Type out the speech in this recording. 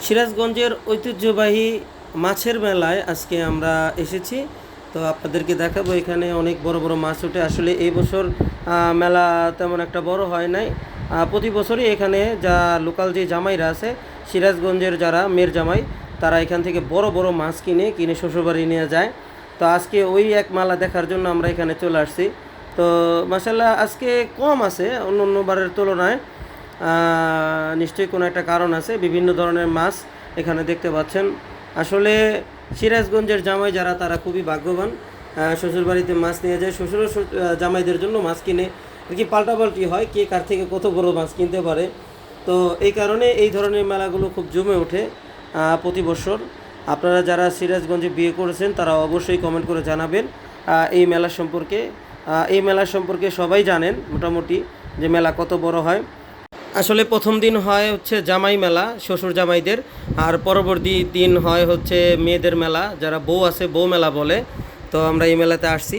সিরাজগঞ্জের ঐতিহ্যবাহী মাছের মেলায় আজকে আমরা এসেছি। তো আপনাদেরকে দেখাবো, এখানে অনেক বড় বড় মাছ ওঠে। আসলে এই বছর মেলা তেমন একটা বড় হয় নাই। প্রতি বছরই এখানে যা লোকাল যে জামাইরা আছে, সিরাজগঞ্জের যারা মেয়ের জামাই, তারা এখান থেকে বড় বড় মাছ কিনে শ্বশুরবাড়ি নিয়ে যায়। তো আজকে ওই এক মেলা দেখার জন্য আমরা এখানে চলে আসছি। তো মাসাল্লাহ আজকে কম আছে অন্য অন্য বারের তুলনায়। নিশ্চয়ই কোনো একটা কারণ আছে। বিভিন্ন ধরনের মাছ এখানে দেখতে পাচ্ছেন। আসলে সিরাজগঞ্জের জামাই যারা, তারা খুবই ভাগ্যবান। শ্বশুরবাড়িতে মাছ নিয়ে যায়, শ্বশুর জামাইদের জন্য মাছ কিনে আর কি, পাল্টাপাল্টি হয় কে কার থেকে কত বড় মাছ কিনতে পারে। তো এই কারণে এই ধরনের মেলাগুলো খুব জমে ওঠে প্রতি বছর। আপনারা যারা সিরাজগঞ্জে বিয়ে করেছেন তারা অবশ্যই কমেন্ট করে জানাবেন এই মেলা সম্পর্কে। এই মেলা সম্পর্কে সবাই জানেন মোটামুটি, যে মেলা কত বড় হয়। আসলে প্রথম দিন হয় হচ্ছে জামাই মেলা, শ্বশুর জামাইদের। আর পরবর্তী দিন হয় হচ্ছে মেয়েদের মেলা, যারা বউ আছে বউ মেলা বলে। তো আমরা এই মেলাতে আসছি।